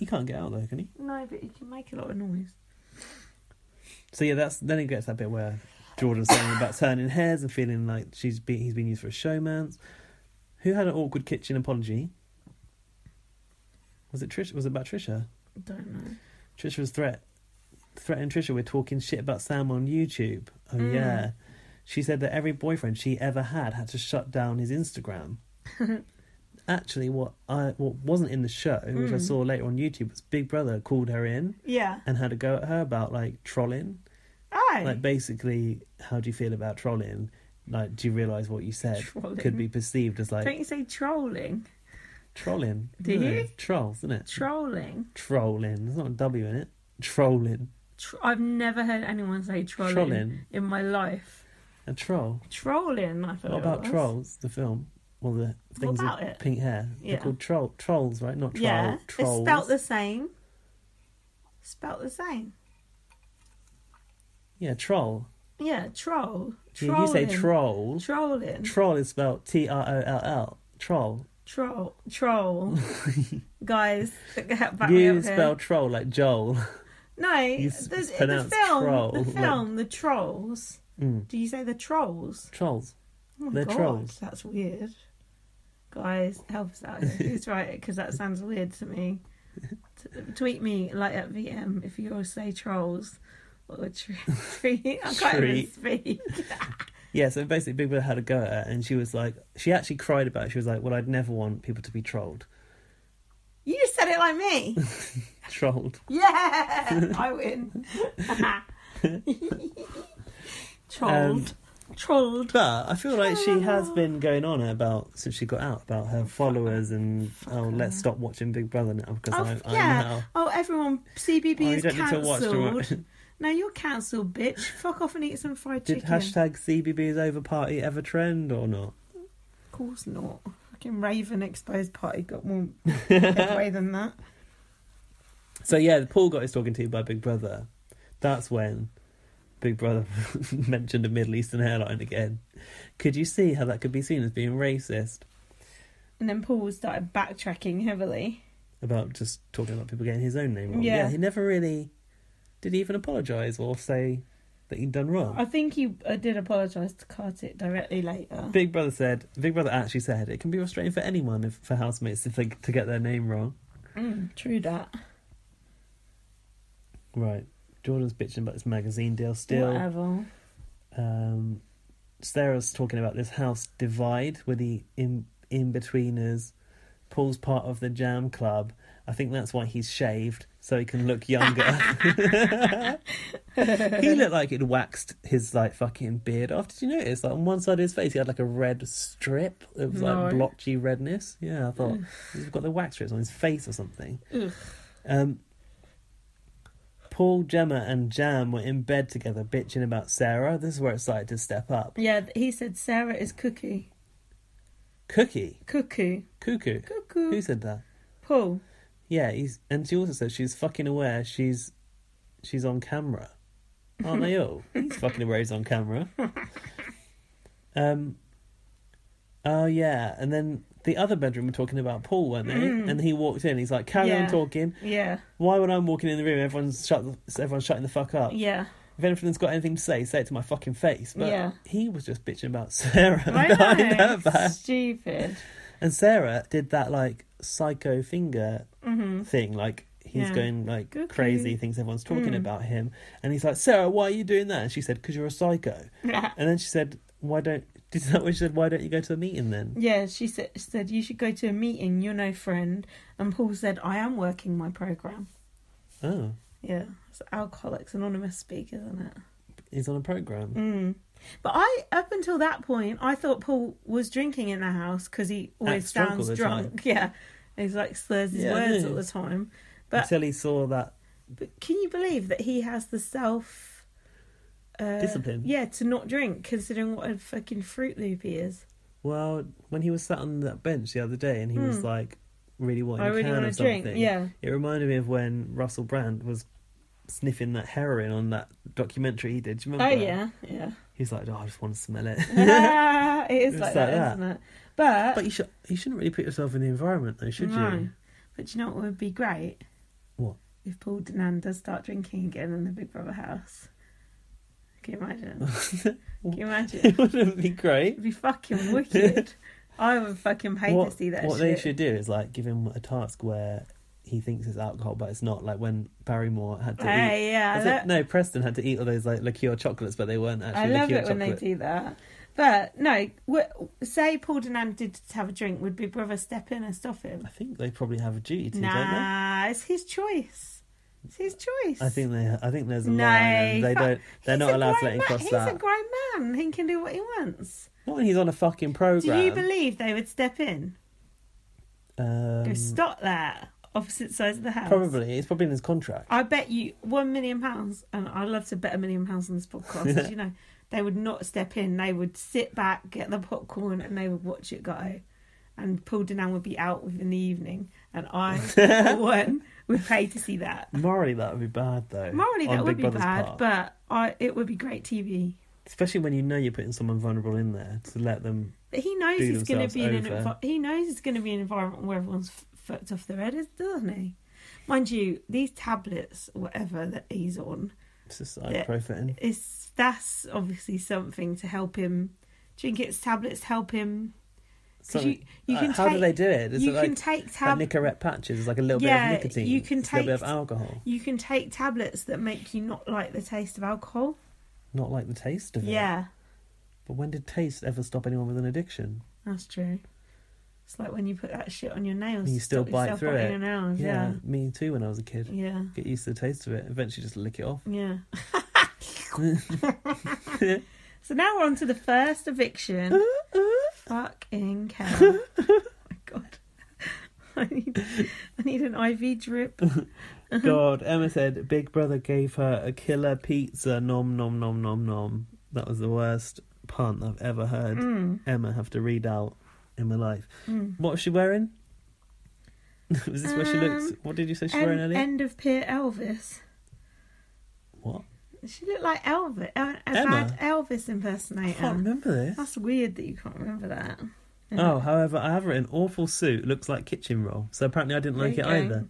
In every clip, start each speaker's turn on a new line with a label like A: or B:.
A: He can't get out though, can he?
B: No, but he can make a lot of noise.
A: So yeah, then he gets that bit where Jordan's saying about turning heads and feeling like he's been used for a showman. Who had an awkward kitchen apology? Was it Trish? Was it about Trisha?
B: Don't know.
A: Trisha was threatening Trisha with talking shit about Sam on YouTube. Oh yeah. She said that every boyfriend she ever had to shut down his Instagram. Actually, what wasn't in the show, which I saw later on YouTube, was Big Brother called her in, and had a go at her about like trolling.
B: Oh,
A: like basically, how do you feel about trolling? Like, do you realise what you said could be perceived as like?
B: Don't you say trolling?
A: Trolling.
B: Do you?
A: Trolls, isn't it?
B: Trolling.
A: Trolling. There's not a W in it. Trolling.
B: I've never heard anyone say trolling in my life.
A: A troll.
B: Trolling. I thought.
A: What about Trolls? The film. Well, the things with pink hair.
B: Yeah.
A: They're called trolls, right? Not troll.
B: Yeah.
A: Trolls.
B: It's spelt the same. Spelt the same.
A: Yeah, troll.
B: Yeah, troll.
A: Yeah, you say troll.
B: Trolling.
A: Troll is spelled Troll. Troll.
B: Troll. Guys, back
A: you
B: me up
A: spell
B: here.
A: troll like Joel.
B: No, the
A: troll,
B: film, The Trolls. Do you say the Trolls?
A: Trolls.
B: Oh my
A: They're
B: God,
A: trolls.
B: That's weird. Guys, help us out. Who's right? Because that sounds weird to me. Tweet me like at VM if you all say trolls or tree. I can't even speak.
A: Yeah, so basically Big Brother had a go at her and she was like, she actually cried about it. She was like, well, I'd never want people to be trolled.
B: You just said it like me.
A: Trolled.
B: Yeah, I win. Trolled. Trolled.
A: But I feel like she has been going on about, since she got out, about her followers and, let's stop watching Big Brother now because I'm now.
B: Oh, everyone, CBB is
A: you don't need to watch
B: cancelled. No, you're cancelled, bitch. Fuck off and eat some fried chicken.
A: Did hashtag CBB is over party ever trend or not?
B: Of course not. Fucking Raven exposed party got more headway than that.
A: So yeah, Paul got his talking to by Big Brother. That's when Big Brother mentioned a Middle Eastern hairline again. Could you see how that could be seen as being racist?
B: And then Paul started backtracking heavily.
A: About just talking about people getting his own name wrong.
B: Yeah,
A: he never really... Did he even apologise or say that he'd done wrong?
B: I think he did apologise to Kartik directly later.
A: Big Brother actually said it can be frustrating for anyone for housemates to get their name wrong.
B: True that.
A: Right. Jordan's bitching about this magazine deal still.
B: Whatever.
A: Sarah's talking about this house divide with the in-betweeners. Paul's part of the jam club. I think that's why he's shaved, so he can look younger. He looked like he'd waxed his fucking beard off. Did you notice? On one side of his face he had a red strip. It was blotchy redness. Yeah, I thought he's got the wax strips on his face or something. Paul, Gemma and Jam were in bed together bitching about Sarah. This is where it started to step up.
B: Yeah, he said Sarah is cuckoo.
A: Cookie?
B: Cuckoo.
A: Cuckoo.
B: Cuckoo.
A: Who said that?
B: Paul.
A: Yeah, and she also said she's fucking aware she's on camera. Aren't they all? He's fucking aware he's on camera. Oh yeah, and then the other bedroom were talking about Paul, weren't they? And he walked in. He's like, carry on talking.
B: Yeah.
A: Why when I'm walking in the room, everyone's shutting the fuck up?
B: Yeah.
A: If anything's got anything to say it to my fucking face. But he was just bitching about Sarah.
B: I know. Stupid.
A: And Sarah did that psycho finger thing, he's going crazy, thinks everyone's talking about him, and he's like, Sarah, why are you doing that? And she said, because you're a psycho. And then she said, why don't you go to a meeting then? Yeah,
B: she said you should go to a meeting, you're no friend. And Paul said, I am working my programme.
A: Oh.
B: Yeah, it's Alcoholics Anonymous speak, isn't it?
A: He's on a programme.
B: But up until that point, I thought Paul was drinking in the house because he always sounds drunk. Yeah, he's slurs his words all the time. But
A: until he saw that.
B: But can you believe that he has the self
A: discipline? Yeah,
B: to not drink, considering what a fucking Fruit Loop he is.
A: Well, when he was sat on that bench the other day, and he was really wanting a can of something.
B: Drink. Yeah,
A: it reminded me of when Russell Brand was sniffing that heroin on that documentary he did. Do you remember?
B: Oh yeah.
A: He's like, I just want to smell it.
B: It is like that, isn't it? But
A: you shouldn't really put yourself in the environment, though, should you?
B: But you know what would be great?
A: What?
B: If Paul Denan does start drinking again in the Big Brother house. Can you imagine? Can you imagine?
A: It wouldn't be great.
B: It'd be fucking wicked. I would fucking pay to see that shit.
A: What they should do is like give him a task where he thinks it's alcohol, but it's not. Like when Barrymore had to eat.
B: Yeah.
A: No, Preston had to eat all those like liqueur chocolates, but they weren't actually.
B: I love
A: liqueur
B: it when
A: chocolate.
B: they do that. But no, say Paul Denan did have a drink, would Big Brother step in and stop him?
A: I think they probably have a duty to, don't
B: Nah, it's his choice. It's his choice.
A: they? I think there's a
B: No,
A: line, and they don't. They're not allowed to let him cross that.
B: He's a grown man. He can do what he wants.
A: Not when he's on a fucking program.
B: Do you believe they would step in? Go stop that. Opposite sides of the house.
A: Probably. It's probably in his contract.
B: I bet you £1 million, and I'd love to bet £1 million on this podcast, as you know, they would not step in. They would sit back, get the popcorn, and they would watch it go. And Paul Denan would be out within the evening, and I, for one, would pay to see that.
A: Morally, that would be bad, though.
B: Morally, that would
A: Big
B: be
A: Brother's
B: bad,
A: part.
B: but it would be great TV.
A: Especially when you know you're putting someone vulnerable in there to let them.
B: But he knows
A: do
B: he's going to be
A: themselves
B: he knows it's going to be an environment where everyone's fucked off their head, doesn't he? Mind you, these tablets, whatever that he's on,
A: It's just ibuprofen.
B: That's obviously something to help him. Drink its tablets to help him. You can
A: how do they do it? Is
B: you
A: it like,
B: can take
A: like Nicorette patches? It's like a little bit of nicotine.
B: You can
A: a little bit of alcohol.
B: You can take tablets that make you not like the taste of alcohol.
A: Not like the taste of it.
B: Yeah,
A: But when did taste ever stop anyone with an addiction?
B: that's true. It's like when you put that shit on your nails.
A: You still bite through it.
B: Your nails. Yeah.
A: Me too. When I was a kid.
B: Yeah.
A: Get used to the taste of it. Eventually, just lick it off.
B: Yeah. So now we're on to the first eviction. Fucking hell. Oh my god. I need an IV drip.
A: God, Emma said Big Brother gave her a killer pizza. Nom nom nom nom nom. That was the worst pun I've ever heard Emma have to read out in my life. What was she wearing? Was this where she looks? What did you say she's wearing earlier?
B: End of Peer Elvis.
A: What?
B: She looked like Elvis. A
A: Emma?
B: bad Elvis impersonator.
A: I can't remember this.
B: That's weird that you can't remember that.
A: Oh, however, I have written awful suit looks like kitchen roll. So apparently I didn't like it either.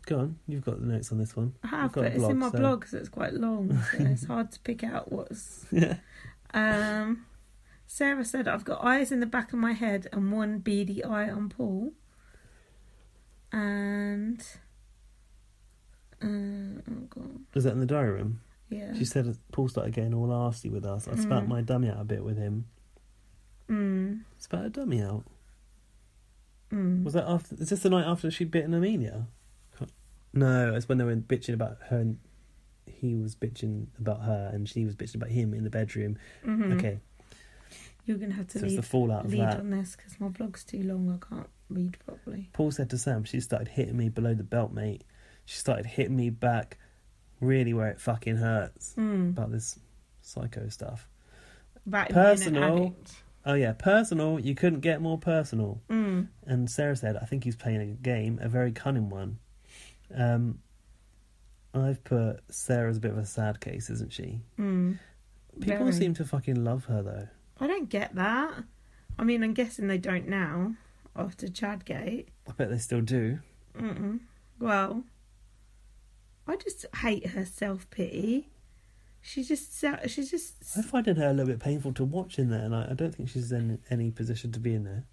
A: Go on, you've got the notes on this one.
B: I have, but it's in my blog, so it's quite long. So it's hard to pick out what's...
A: Yeah.
B: Sarah said, I've got eyes in the back of my head and one beady eye on Paul. And... oh, God.
A: Was that in the diary room?
B: Yeah.
A: She said Paul started getting all arsey with us. I spat my dummy out a bit with him. Spat her dummy out? Was that after? Is this the night after she'd bitten Amelia? No, it's when they were bitching about her and he was bitching about her and she was bitching about him in the bedroom. Okay.
B: You're going to have to
A: it's the fallout of that.
B: on this because my blog's too long. I can't read properly.
A: Paul said to Sam, she started hitting me below the belt, mate. She started hitting me back really where it fucking hurts about this psycho stuff.
B: About
A: personal. Oh yeah, personal. You couldn't get more personal. And Sarah said, I think he's playing a game, a very cunning one. I've put Sarah's a bit of a sad case, isn't she? People seem to fucking love her though.
B: I don't get that. I mean, I'm guessing they don't now after Chadgate.
A: I bet they still do.
B: Well, I just hate her self-pity. She's just.
A: I find her a little bit painful to watch in there, and I don't think she's in any position to be in there.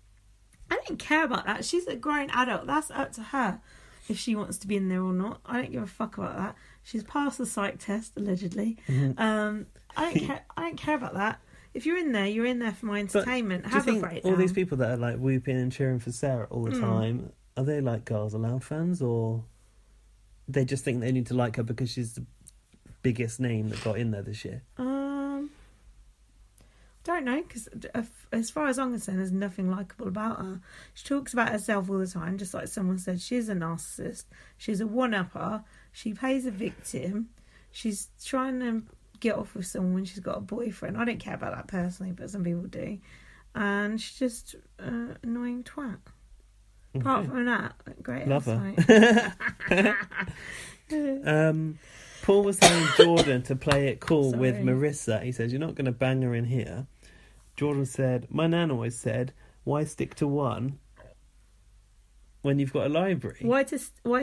B: I don't care about that. She's a grown adult. That's up to her if she wants to be in there or not. I don't give a fuck about that. She's passed the psych test allegedly. I don't care. I don't care about that. If you're in there, you're in there for my entertainment.
A: But have a
B: break.
A: All these people that are like whooping and cheering for Sarah all the time, are they like Girls Aloud fans, or they just think they need to like her because she's the biggest name that got in there this year?
B: Don't know, because as far as I'm concerned, there's nothing likeable about her. She talks about herself all the time, just like someone said. She's a narcissist. She's a one-upper. She plays a victim. She's trying to get off with someone when she's got a boyfriend. I don't care about that personally, but some people do. And she's just an annoying twat. Apart from that, great.
A: Love her. Paul was telling Jordan to play it cool with Marissa. He says, you're not going to bang her in here. Jordan said, my nan always said, why stick to one when you've got a library.
B: Why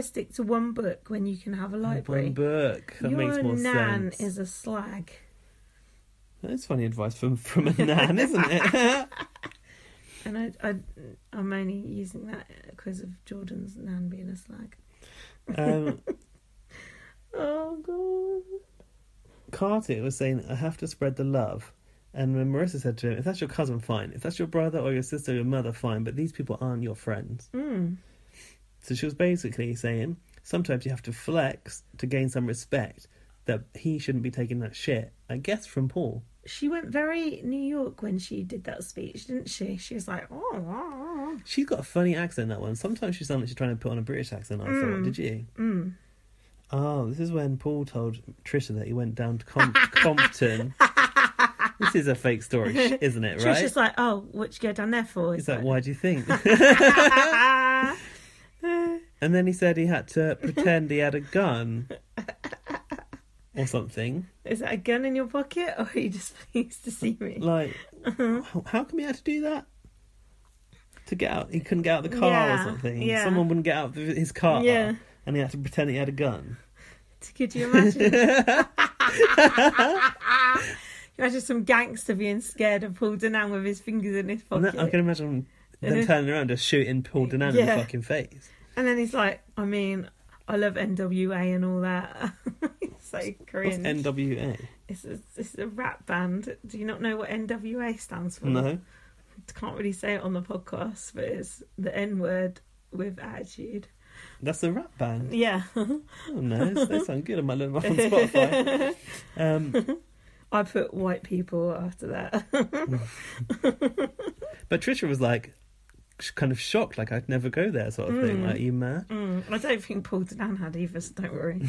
B: stick to one book when you can have a library?
A: One book. That makes more
B: Your nan
A: sense.
B: is a slag.
A: That's funny advice from a nan, isn't it?
B: And I'm only using that because of Jordan's nan being a slag. Oh, God.
A: Carter was saying, I have to spread the love. And when Marissa said to him, if that's your cousin, fine. If that's your brother or your sister or your mother, fine. But these people aren't your friends. So she was basically saying, sometimes you have to flex to gain some respect, that he shouldn't be taking that shit, I guess, from Paul.
B: She went very New York when she did that speech, didn't she? She was like, oh.
A: She's got a funny accent, that one. Sometimes she sounds like she's trying to put on a British accent, I thought. Did you? Oh, this is when Paul told Trisha that he went down to Compton. This is a fake story, isn't it, right?
B: Trisha's like, oh, what'd you go down there for?
A: He's like, why do you think? And then he said he had to pretend he had a gun. Or something.
B: Is that a gun in your pocket, or are you just pleased to see me?
A: Like, how come he had to do that? To get out, he couldn't get out of the car or something.
B: Yeah.
A: Someone wouldn't get out of his car, and he had to pretend he had a gun.
B: Could you imagine? Imagine some gangster being scared of Paul Danan with his fingers in his pocket.
A: I can imagine them turning around just shooting Paul Danan in the fucking face.
B: And then he's like, I mean, I love NWA and all that. It's so cringe.
A: What's NWA?
B: It's a rap band. Do you not know what NWA stands for?
A: No.
B: Can't really say it on the podcast, but it's the N word with attitude.
A: That's a rap band?
B: Yeah.
A: Oh no, they sound good. I might learn them on Spotify.
B: I put white people after that.
A: But Trisha was like, kind of shocked, like I'd never go there sort of thing. Like, you mad?
B: I don't think Paul Danan had either, so don't worry.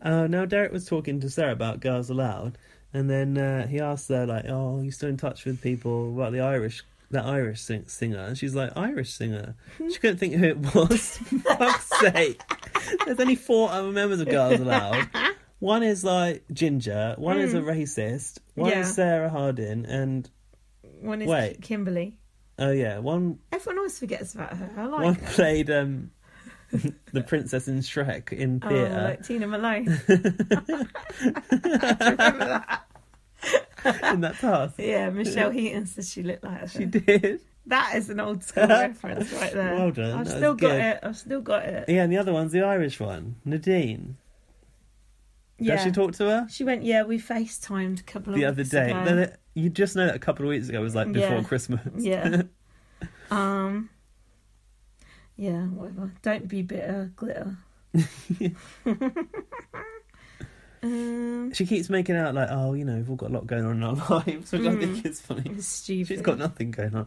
A: Now Derek was talking to Sarah about Girls Aloud, and then he asked her like, oh, you still in touch with people about that Irish singer? And she's like, Irish singer? She couldn't think who it was. Fuck's sake. There's only 4 other members of Girls Aloud. One is like Ginger, one is a racist, one is Sarah Hardin, and
B: one is Kimberly.
A: Oh yeah, one.
B: Everyone always forgets about her. I like
A: one
B: her.
A: Played the princess in Shrek in theatre.
B: Oh, like Tina Malone. I remember that.
A: In that task.
B: Yeah, Michelle Heaton said she looked like her.
A: She did.
B: That is an old school reference right there.
A: Well done.
B: I've still got it.
A: Yeah, and the other one's the Irish one, Nadine.
B: Yeah.
A: Did she talk to her?
B: She went, yeah, we FaceTimed a couple of
A: the other
B: weeks
A: day.
B: ago.
A: Then you just know that a couple of weeks ago was like before Christmas.
B: Yeah. Yeah, whatever. Don't be bitter, glitter.
A: She keeps making out like, oh, you know, we've all got a lot going on in our lives, which I think is funny.
B: It's stupid.
A: She's got nothing going on.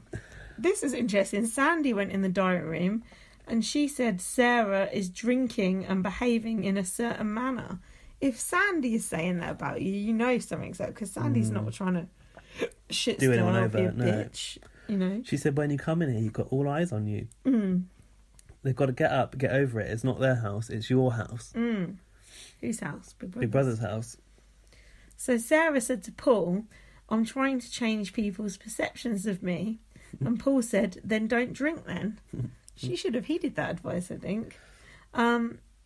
B: This is interesting. Sandy went in the diary room and she said Sarah is drinking and behaving in a certain manner. If Sandy is saying that about you, you know something's up, because Sandy's not trying to shit
A: do
B: still
A: anyone
B: or
A: over,
B: be a
A: no.
B: bitch. You know?
A: She said when you come in here, you've got all eyes on you. They've got to get up, get over it. It's not their house, it's your house.
B: Whose house?
A: Big Brother's house.
B: So Sarah said to Paul, I'm trying to change people's perceptions of me. And Paul said, then don't drink then. She should have heeded that advice, I think.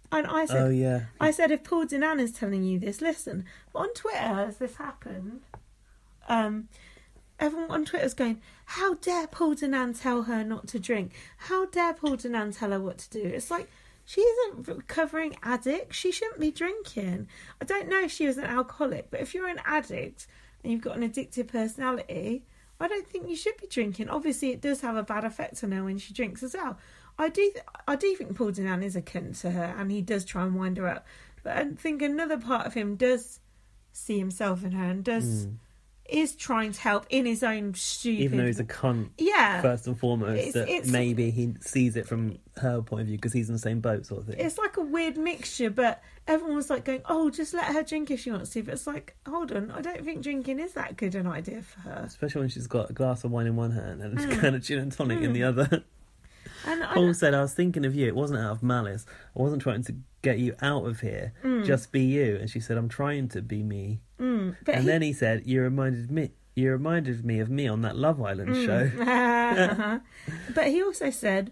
B: And I said,
A: oh, yeah.
B: I said, if Paul Danan is telling you this, listen. But on Twitter, as this happened, everyone on Twitter's going, how dare Paul Danan tell her not to drink? How dare Paul Danan tell her what to do? It's like, she isn't a recovering addict. She shouldn't be drinking. I don't know if she was an alcoholic, but if you're an addict and you've got an addictive personality, I don't think you should be drinking. Obviously, it does have a bad effect on her when she drinks as well. I do think Paul Danan is a cunt to her, and he does try and wind her up. But I think another part of him does see himself in her and is trying to help in his own stupid...
A: Even though he's a cunt, first and foremost, maybe he sees it from her point of view because he's in the same boat, sort of thing.
B: It's like a weird mixture, but everyone was like going, oh, just let her drink if she wants to. But it's like, hold on, I don't think drinking is that good an idea for her.
A: Especially when she's got a glass of wine in one hand and a can of gin and tonic in the other.
B: And
A: Paul said, I was thinking of you. It wasn't out of malice. I wasn't trying to get you out of here. Just be you. And she said, I'm trying to be me. Then he said, you reminded me of me on that Love Island show.
B: But he also said,